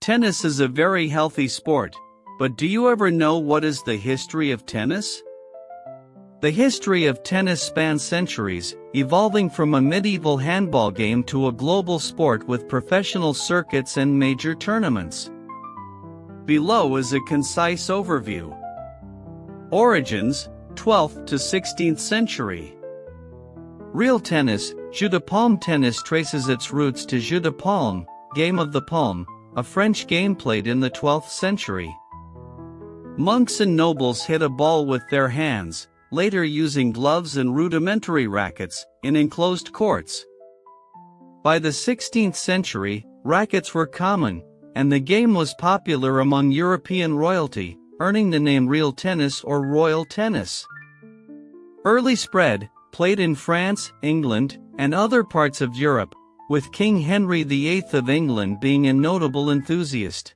Tennis is a very healthy sport, but do you ever know what is the history of tennis? The history of tennis spans centuries, evolving from a medieval handball game to a global sport with professional circuits and major tournaments. Below is a concise overview. Origins, 12th to 16th century. Real tennis, jeu de paume tennis traces its roots to jeu de paume, game of the palm, a French game played in the 12th century. Monks and nobles hit a ball with their hands, later using gloves and rudimentary rackets, in enclosed courts. By the 16th century, rackets were common, and the game was popular among European royalty, earning the name real tennis or royal tennis. Early spread, played in France, England, and other parts of Europe, with King Henry VIII of England being a notable enthusiast.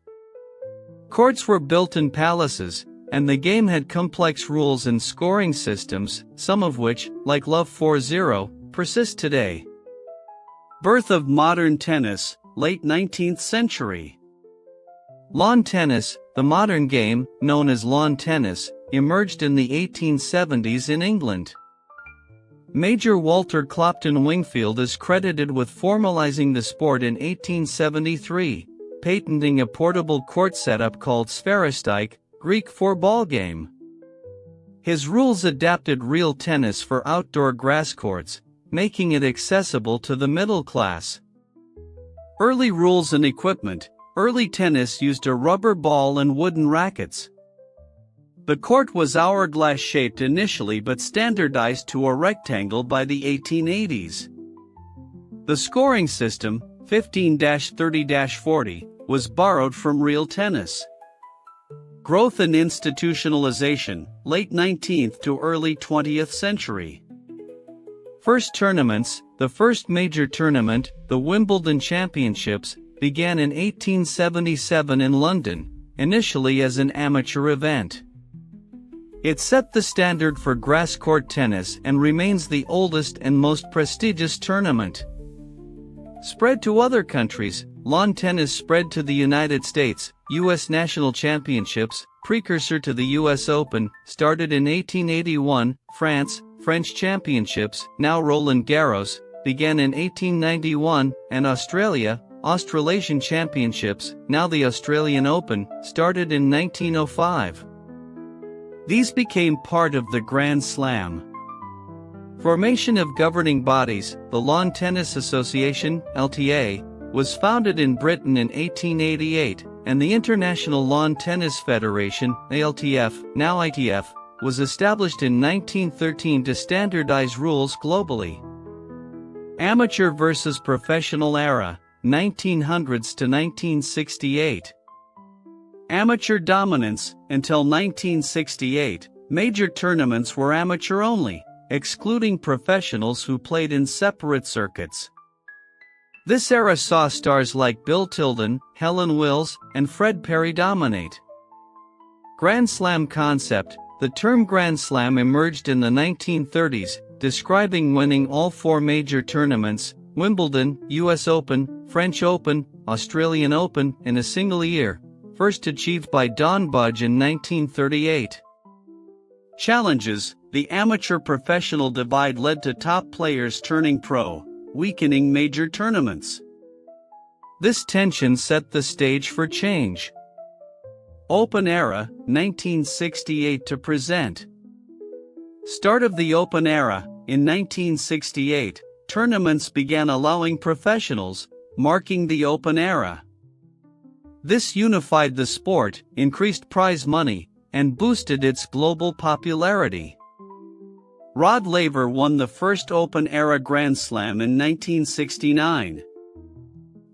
Courts were built in palaces, and the game had complex rules and scoring systems, some of which, like Love 4-0, persist today. Birth of modern tennis, late 19th century. Lawn tennis, the modern game, known as lawn tennis, emerged in the 1870s in England. Major Walter Clopton Wingfield is credited with formalizing the sport in 1873, patenting a portable court setup called sphäristike, Greek for ball game. His rules adapted real tennis for outdoor grass courts, making it accessible to the middle class. Early rules and equipment. Early tennis used a rubber ball and wooden rackets. The court was hourglass-shaped initially but standardized to a rectangle by the 1880s. The scoring system, 15-30-40, was borrowed from real tennis. Growth and institutionalization, late 19th to early 20th century. First tournaments. The first major tournament, the Wimbledon Championships, began in 1877 in London, initially as an amateur event. It set the standard for grass court tennis and remains the oldest and most prestigious tournament. Spread to other countries. Lawn tennis spread to the United States. U.S. National Championships, precursor to the U.S. Open, started in 1881. France, French Championships, now Roland Garros, began in 1891, and Australia, Australasian Championships, now the Australian Open, started in 1905. These became part of the Grand Slam. Formation of governing bodies. The Lawn Tennis Association, LTA, was founded in Britain in 1888, and the International Lawn Tennis Federation, ALTF, now ITF, was established in 1913 to standardize rules globally. Amateur versus professional era, 1900s to 1968. Amateur dominance. Until 1968, major tournaments were amateur only, excluding professionals who played in separate circuits. This era saw stars like Bill Tilden, Helen Wills, and Fred Perry dominate. Grand Slam concept. The term Grand Slam emerged in the 1930s, describing winning all four major tournaments, Wimbledon, US Open, French Open, Australian Open, in a single year, first achieved by Don Budge in 1938. Challenges. The amateur-professional divide led to top players turning pro, weakening major tournaments. This tension set the stage for change. Open era, 1968 to present. Start of the Open era. In 1968, tournaments began allowing professionals, marking the Open era. This unified the sport, increased prize money, and boosted its global popularity. Rod Laver won the first Open-era Grand Slam in 1969.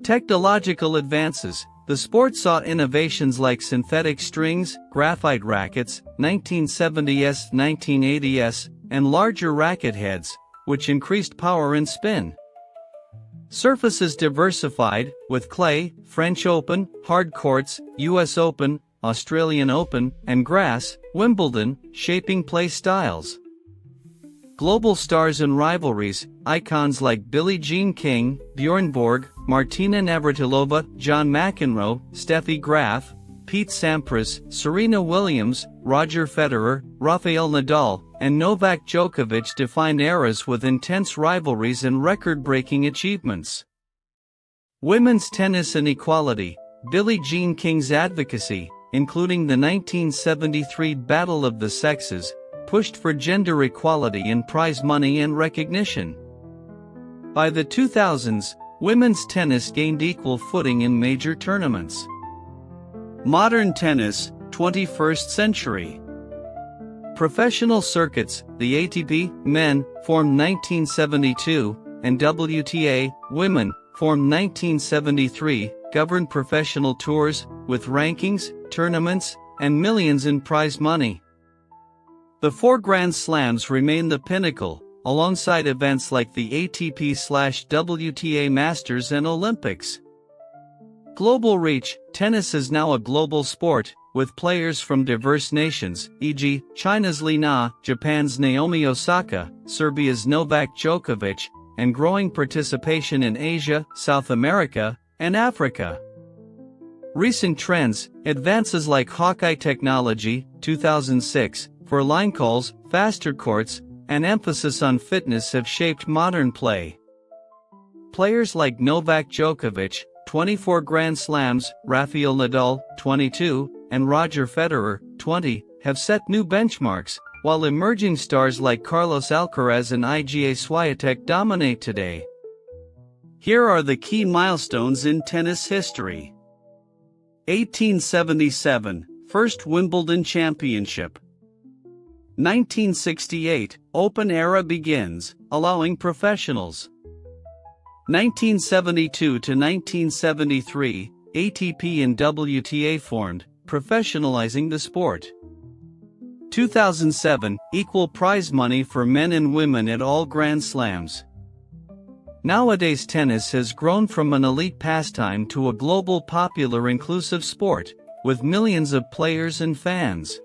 Technological advances. The sport saw innovations like synthetic strings, graphite rackets, 1970s, 1980s, and larger racket heads, which increased power and spin. Surfaces diversified, with clay, French Open, hard courts, US Open, Australian Open, and grass, Wimbledon, shaping play styles. Global stars and rivalries, icons like Billie Jean King, Bjorn Borg, Martina Navratilova, John McEnroe, Steffi Graf, Pete Sampras, Serena Williams, Roger Federer, Rafael Nadal, and Novak Djokovic define eras with intense rivalries and record-breaking achievements. Women's tennis and equality, Billie Jean King's advocacy, including the 1973 Battle of the Sexes, pushed for gender equality in prize money and recognition. By the 2000s, women's tennis gained equal footing in major tournaments. Modern tennis, 21st century. Professional circuits, the ATP, men, formed 1972, and WTA, women, formed 1973, govern professional tours, with rankings, tournaments, and millions in prize money. The 4 Grand Slams remain the pinnacle, alongside events like the ATP/WTA Masters and Olympics. Global reach, tennis is now a global sport, with players from diverse nations, e.g., China's Li Na, Japan's Naomi Osaka, Serbia's Novak Djokovic, and growing participation in Asia, South America, and Africa. Recent trends, advances like Hawkeye technology, 2006, for line calls, faster courts, and emphasis on fitness have shaped modern play. Players like Novak Djokovic, 24 Grand Slams, Rafael Nadal, 22, and Roger Federer, 20, have set new benchmarks, while emerging stars like Carlos Alcaraz and Iga Swiatek dominate today. Here are the key milestones in tennis history. 1877, First Wimbledon Championship. 1968, Open era begins, allowing professionals. 1972 to 1973, ATP and WTA formed, professionalizing the sport. 2007, equal prize money for men and women at all Grand Slams. Nowadays tennis has grown from an elite pastime to a global popular inclusive sport, with millions of players and fans.